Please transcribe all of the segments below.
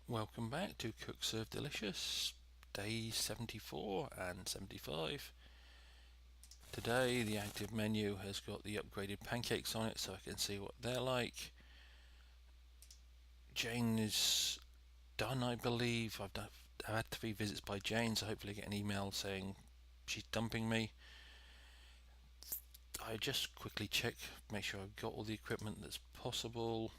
Welcome back to Cook Serve Delicious, day 74 and 75. Today the active menu has got the upgraded pancakes on it so I can see what they're like. Jane is done, I believe. I've had 3 visits by Jane, so hopefully I get an email saying she's dumping me. I just quickly check, make sure I've got all the equipment that's possible,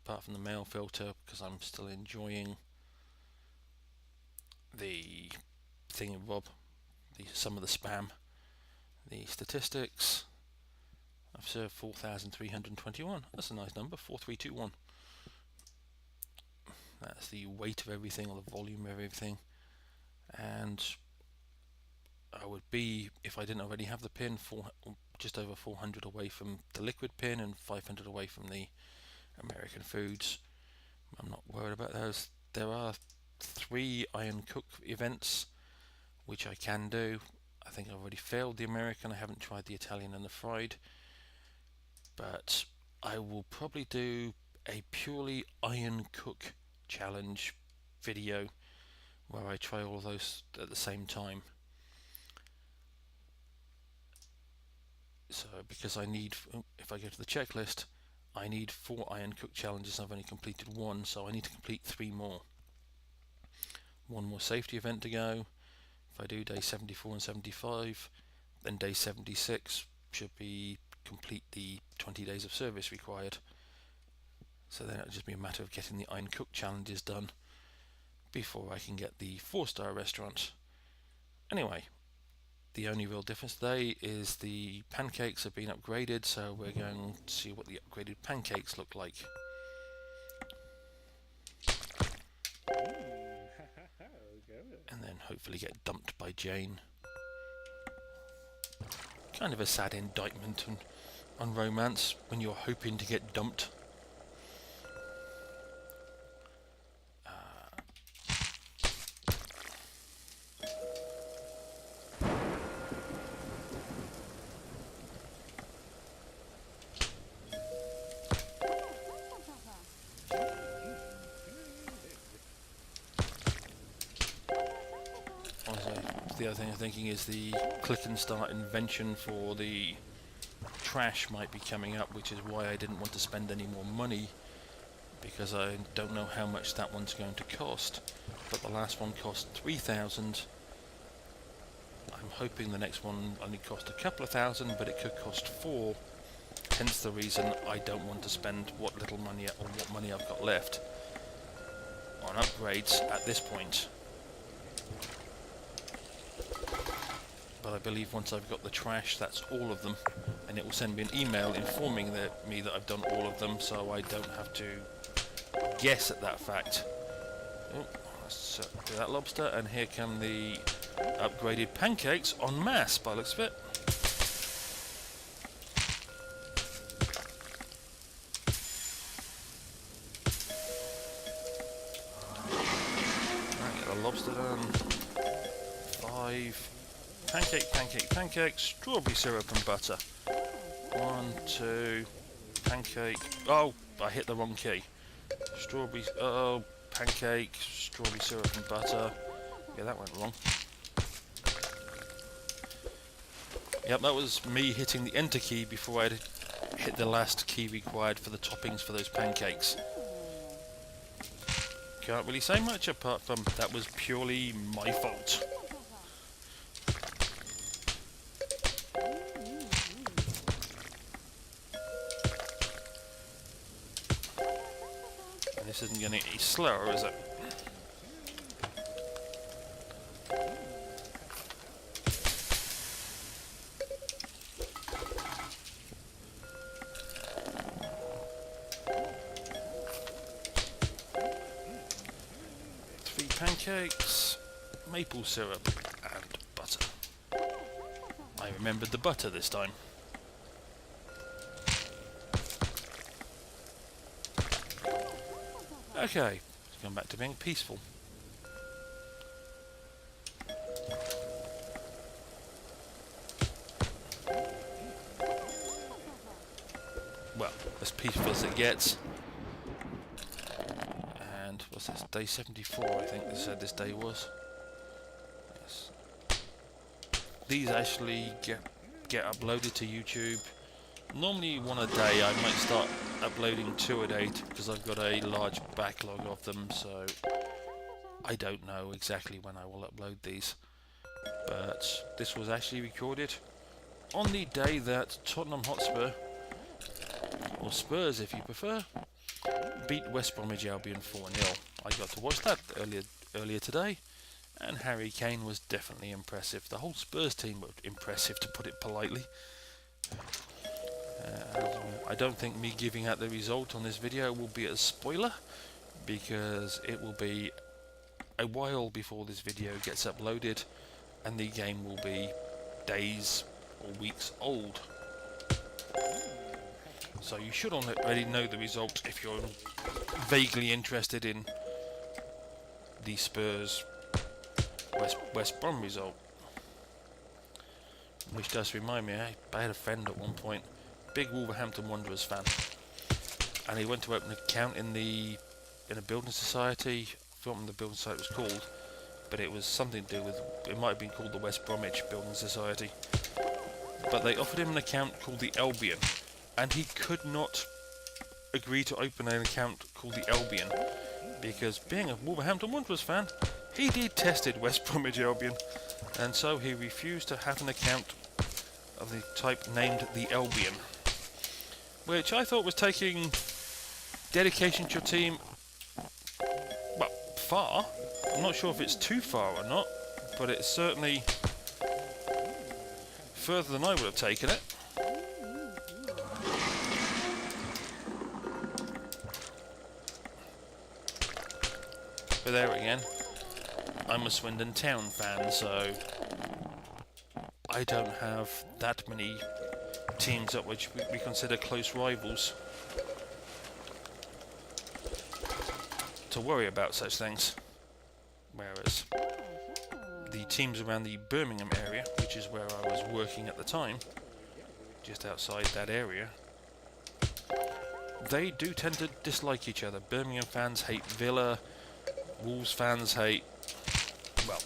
apart from the mail filter, because I'm still enjoying the thingamabob, some of the spam. The statistics, I've served 4,321. That's a nice number, 4321. That's the weight of everything, or the volume of everything. And I would be, if I didn't already have the pin, just over 400 away from the liquid pin and 500 away from the American Foods. I'm not worried about those. There are 3 iron cook events which I can do. I think I've already failed the American. I haven't tried the Italian and the fried, but I will probably do a purely iron cook challenge video where I try all of those at the same time. So because I need, if I go to the checklist, I need 4 iron cook challenges. I've only completed 1, so I need to complete 3 more. 1 more safety event to go. If I do day 74 and 75, then day 76 should be complete the 20 days of service required. So then it'll just be a matter of getting the iron cook challenges done before I can get the 4-star restaurant. Anyway, the only real difference today is the pancakes have been upgraded, so we're going to see what the upgraded pancakes look like. And then hopefully get dumped by Jane. Kind of a sad indictment on romance when you're hoping to get dumped. The other thing I'm thinking is the click and start invention for the trash might be coming up, which is why I didn't want to spend any more money, because I don't know how much that one's going to cost. But the last one cost 3,000. I'm hoping the next one only cost a couple of thousand, but it could cost 4. Hence the reason I don't want to spend what little money or what money I've got left on upgrades at this point. But I believe once I've got the trash, that's all of them, and it will send me an email informing me that I've done all of them, so I don't have to guess at that fact. Oh, let's do that lobster, and here come the upgraded pancakes en masse by the looks of it. Right, get the lobster done. 5. Pancake, strawberry syrup and butter. 1, 2, pancake. Oh, I hit the wrong key. Strawberry, pancake, strawberry syrup and butter. Yeah, that went wrong. Yep, that was me hitting the enter key before I'd hit the last key required for the toppings for those pancakes. Can't really say much apart from that was purely my fault. This isn't going to get any slower, is it? Three pancakes, maple syrup, and butter. I remembered the butter this time. Okay, let's go back to being peaceful. Well, as peaceful as it gets. was this? Day 74, I think they said this day was. Yes. These actually get uploaded to YouTube. Normally one a day. I might start uploading 2 a day because I've got a large backlog of them, so I don't know exactly when I will upload these. But this was actually recorded on the day that Tottenham Hotspur, or Spurs if you prefer, beat West Bromwich Albion 4-0. I got to watch that earlier today, and Harry Kane was definitely impressive. The whole Spurs team were impressive, to put it politely. I don't think me giving out the result on this video will be a spoiler, because it will be a while before this video gets uploaded, and the game will be days or weeks old. So you should already know the result if you're vaguely interested in the Spurs West Brom result. Which does remind me, I had a friend at one point, big Wolverhampton Wanderers fan, and he went to open an account in a building society. I forgot what the building society was called, but it was something to do with, it might have been called the West Bromwich Building Society. But they offered him an account called the Albion, and he could not agree to open an account called the Albion, because being a Wolverhampton Wanderers fan, he detested West Bromwich Albion, and so he refused to have an account of the type named the Albion, which I thought was taking dedication to your team, well, far. I'm not sure if it's too far or not, but it's certainly further than I would have taken it. But there again, I'm a Swindon Town fan, so I don't have that many teams at which we consider close rivals to worry about such things. Whereas the teams around the Birmingham area, which is where I was working at the time, just outside that area, they do tend to dislike each other. Birmingham fans hate Villa, Wolves fans hate, well,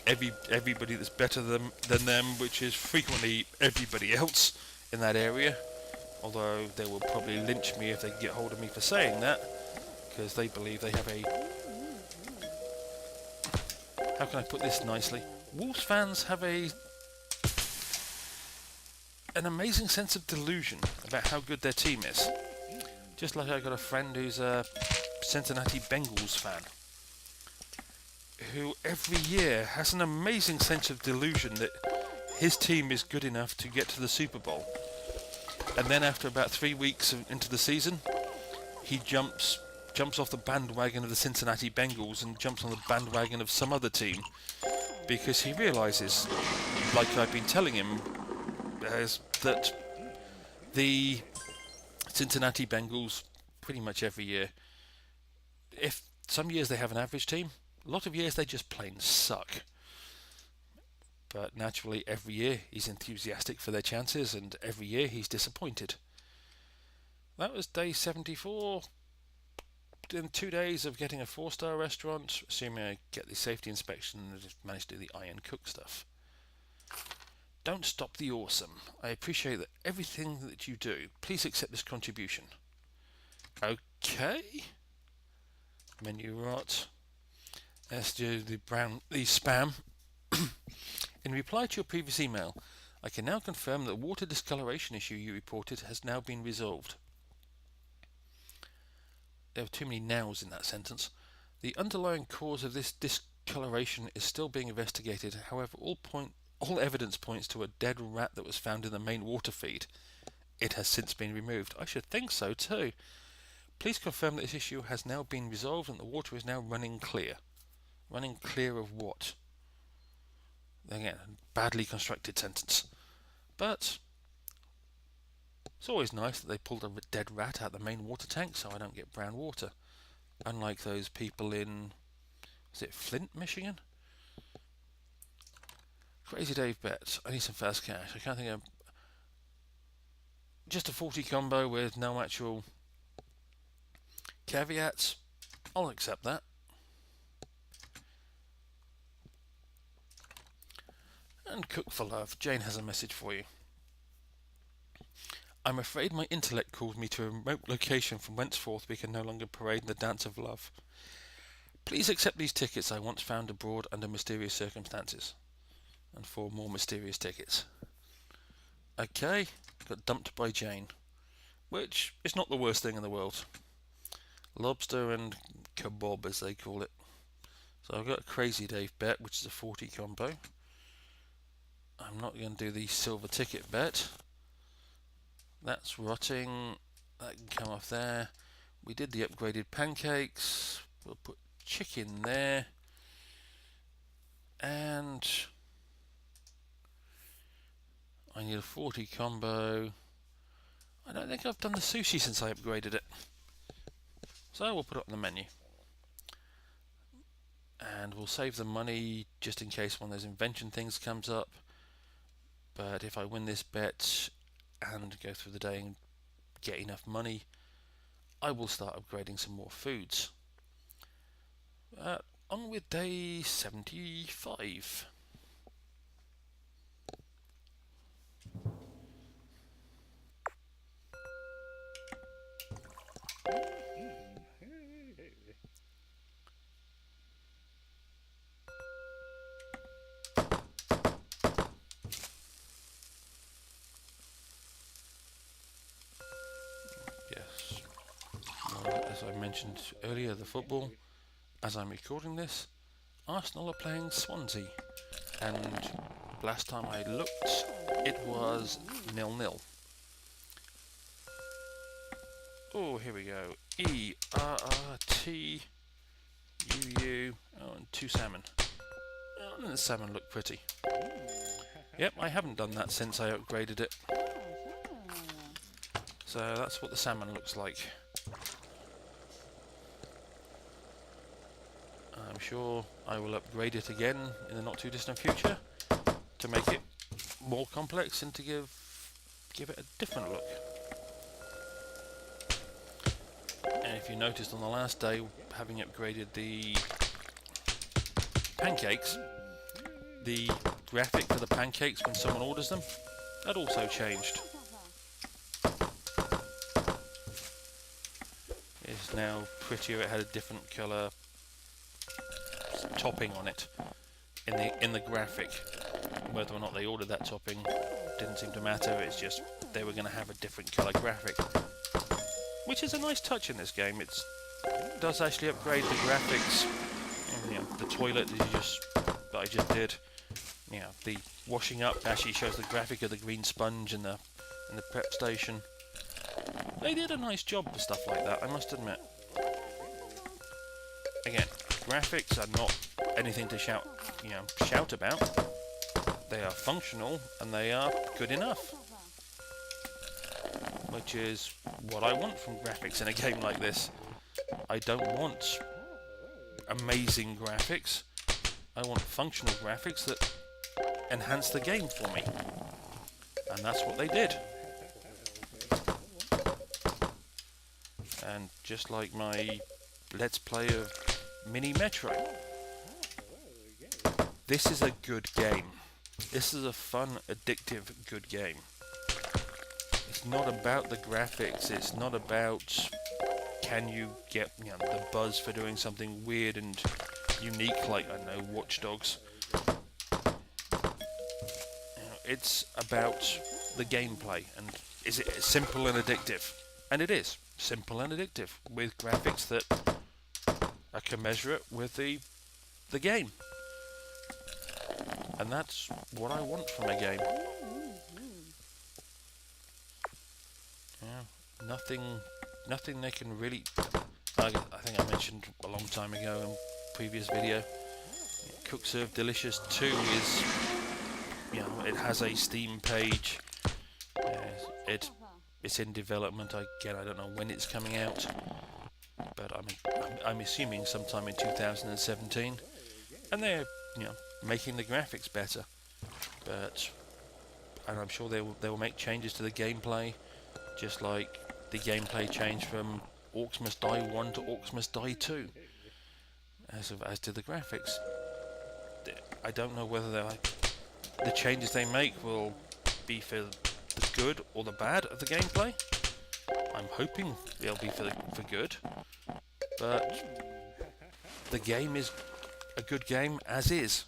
everybody that's better than them, which is frequently everybody else in that area. Although they will probably lynch me if they get hold of me for saying that, because they believe they have a, how can I put this nicely? Wolves fans have an amazing sense of delusion about how good their team is. Just like I got a friend who's a Cincinnati Bengals fan, who every year has an amazing sense of delusion that his team is good enough to get to the Super Bowl. And then after about 3 weeks into the season, he jumps off the bandwagon of the Cincinnati Bengals and jumps on the bandwagon of some other team, because he realises, like I've been telling him, that the Cincinnati Bengals, pretty much every year, if some years they have an average team, a lot of years they just plain suck. But naturally, every year he's enthusiastic for their chances, and every year he's disappointed. That was day 74. In 2 days of getting a 4-star restaurant, assuming I get the safety inspection and just manage to do the iron cook stuff. Don't stop the awesome. I appreciate that everything that you do. Please accept this contribution. Okay. Menu rot. Let's do the spam. In reply to your previous email, I can now confirm that the water discoloration issue you reported has now been resolved. There were too many nows in that sentence. The underlying cause of this discoloration is still being investigated. However, all evidence points to a dead rat that was found in the main water feed. It has since been removed. I should think so too. Please confirm that this issue has now been resolved and the water is now running clear. Running clear of what? Again, badly constructed sentence. But it's always nice that they pulled a dead rat out of the main water tank so I don't get brown water. Unlike those people in, is it Flint, Michigan? Crazy Dave bets. I need some fast cash. I can't think of, just a 40 combo with no actual caveats. I'll accept that. And Cook for Love. Jane has a message for you. I'm afraid my intellect calls me to a remote location from whenceforth we can no longer parade in the dance of love. Please accept these tickets I once found abroad under mysterious circumstances. And 4 more mysterious tickets. Okay, got dumped by Jane, which is not the worst thing in the world. Lobster and kebab, as they call it. So I've got a Crazy Dave bet, which is a 40 combo. I'm not going to do the silver ticket bet. That's rotting. That can come off there. We did the upgraded pancakes. We'll put chicken there. And I need a 40 combo. I don't think I've done the sushi since I upgraded it. So we'll put it on the menu. And we'll save the money just in case one of those invention things comes up. But if I win this bet and go through the day and get enough money, I will start upgrading some more foods. On with day 75. Yes. Well, as I mentioned earlier, the football. As I'm recording this, Arsenal are playing Swansea, and last time I looked, it was 0-0. Oh, here we go. ERRTUU. Oh, and 2 salmon. Oh, and the salmon look pretty. Yep, I haven't done that since I upgraded it. So that's what the salmon looks like. I'm sure I will upgrade it again in the not too distant future to make it more complex and to give it a different look. And if you noticed on the last day, having upgraded the pancakes, the graphic for the pancakes when someone orders them, that also changed. It's now prettier. It had a different colour topping on it in the graphic. Whether or not they ordered that topping didn't seem to matter. It's just they were going to have a different colour graphic, which is a nice touch in this game. It does actually upgrade the graphics. You know, the toilet that I just did. You know, the washing up actually shows the graphic of the green sponge in the prep station. They did a nice job with stuff like that, I must admit. Again, graphics are not anything to shout about. They are functional and they are good enough, which is what I want from graphics in a game like this. I don't want amazing graphics. I want functional graphics that enhance the game for me, and that's what they did. And just like my Let's Play of Mini Metro, this is a good game. This is a fun, addictive, good game. It's not about the graphics. It's not about can you get the buzz for doing something weird and unique like, I don't know, Watch Dogs. It's about the gameplay, and is it simple and addictive? And it is simple and addictive with graphics that are commensurate with the game. And that's what I want from a game. Yeah, nothing they can really. I think I mentioned a long time ago in a previous video. Cook Serve Delicious 2 is, it has a Steam page. It's in development. Again, I don't know when it's coming out, but I'm assuming sometime in 2017. And they're making the graphics better, and I'm sure they will make changes to the gameplay, just like the gameplay changed from Orcs Must Die 1 to Orcs Must Die 2, as did the graphics. I don't know whether the changes they make will be for the good or the bad of the gameplay. I'm hoping they'll be for good, but the game is a good game as is.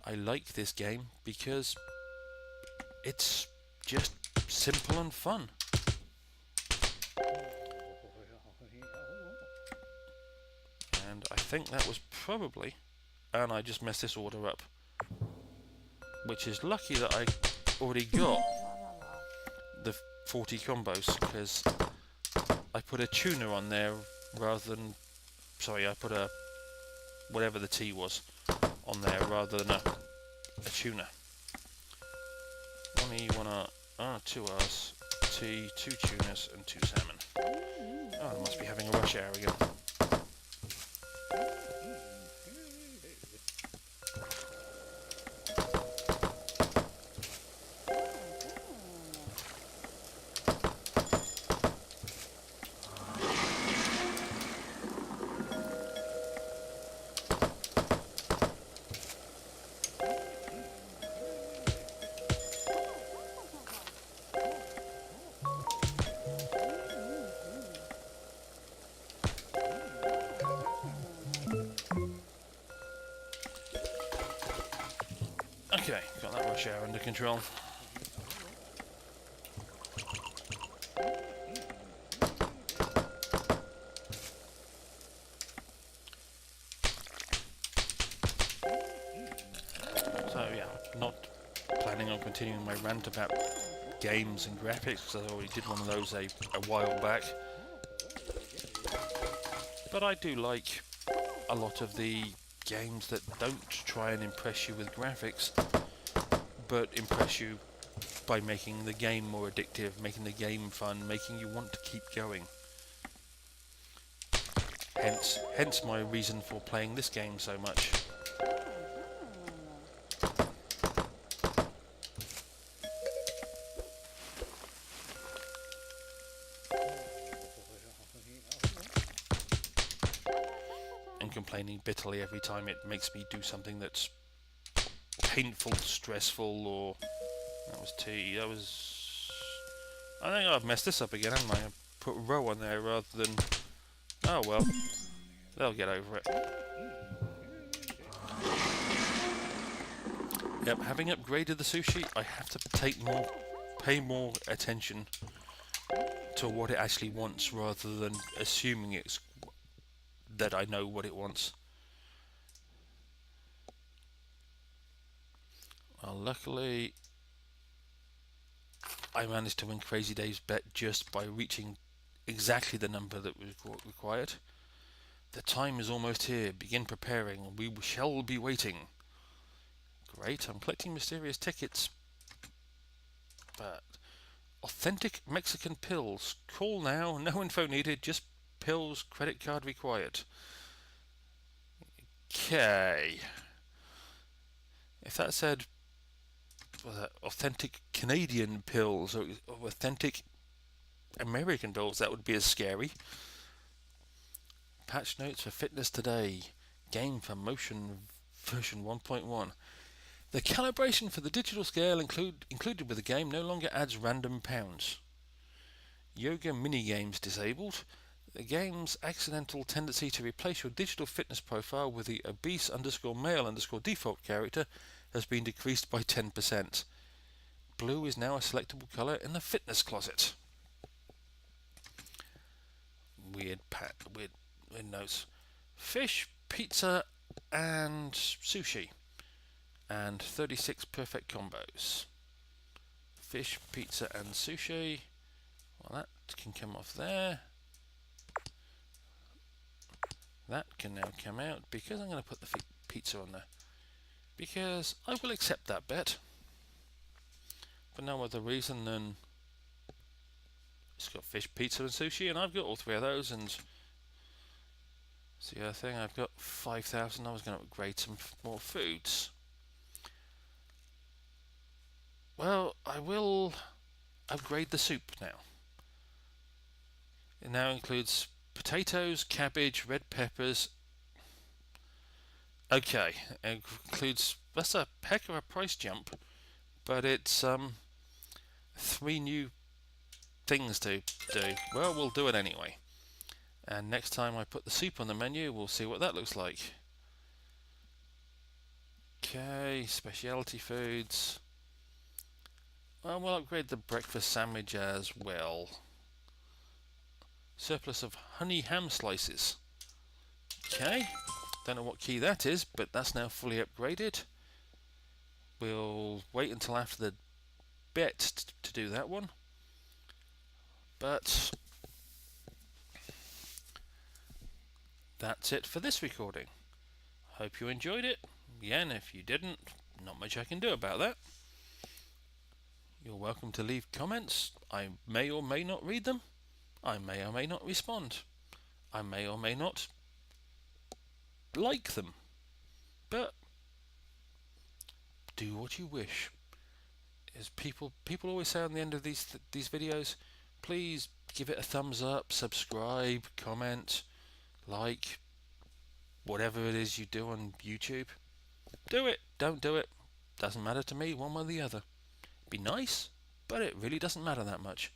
I like this game because it's just simple and fun. And I think that was probably... And I just messed this order up. Which is lucky that I already got the 40 combos, because I put a tuna on there rather than... Sorry, I put a... whatever the tea was on there rather than a tuna. Two R's, tea, 2 tunas and 2 salmon. Oh, I must be having a rush hour again. Okay, got that rush hour under control. So yeah, not planning on continuing my rant about games and graphics, because I already did one of those a while back. But I do like a lot of the games that don't try and impress you with graphics, but impress you by making the game more addictive, making the game fun, making you want to keep going. Hence my reason for playing this game so much. And complaining bitterly every time it makes me do something that's painful, stressful, or... That was tea. That was... I think I've messed this up again, haven't I? I put row on there rather than... Oh well. They'll get over it. Yep, having upgraded the sushi, I have to pay more attention to what it actually wants rather than assuming that I know what it wants. Well, luckily, I managed to win Crazy Dave's bet just by reaching exactly the number that was required. The time is almost here. Begin preparing. We shall be waiting. Great, I'm collecting mysterious tickets. But authentic Mexican pills. Call now. No info needed. Just pills. Credit card required. Okay. If that said authentic Canadian pills or authentic American pills, that would be as scary. Patch notes for fitness today. Game for motion version 1.1. The calibration for the digital scale included with the game no longer adds random pounds. Yoga mini-games disabled. The game's accidental tendency to replace your digital fitness profile with the obese_male_default character has been decreased by 10%. Blue is now a selectable colour in the fitness closet. Weird notes. Fish, pizza, and sushi. And 36 perfect combos. Fish, pizza, and sushi. Well, that can come off there. That can now come out because I'm going to put the pizza on there. Because I will accept that bet. For no other reason than it's got fish, pizza, and sushi, and I've got all 3 of those. And it's the other thing, I've got 5,000. I was going to upgrade some more foods. Well, I will upgrade the soup now. It now includes potatoes, cabbage, red peppers. Okay, it includes, that's a heck of a price jump, but it's 3 new things to do. Well, we'll do it anyway. And next time I put the soup on the menu, we'll see what that looks like. Okay, specialty foods. Well, we'll upgrade the breakfast sandwich as well. Surplus of honey ham slices. Okay, don't know what key that is, but that's now fully upgraded. We'll wait until after the bet to do that one. But that's it for this recording. Hope you enjoyed it. Again, if you didn't, not much I can do about that. You're welcome to leave comments. I may or may not read them. I may or may not respond. I may or may not like them. But do what you wish. As people always say on the end of these videos, please give it a thumbs up, subscribe, comment, like, whatever it is you do on YouTube. Do it, don't do it, doesn't matter to me one way or the other. Be nice, but it really doesn't matter that much.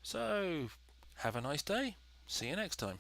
So, have a nice day. See you next time.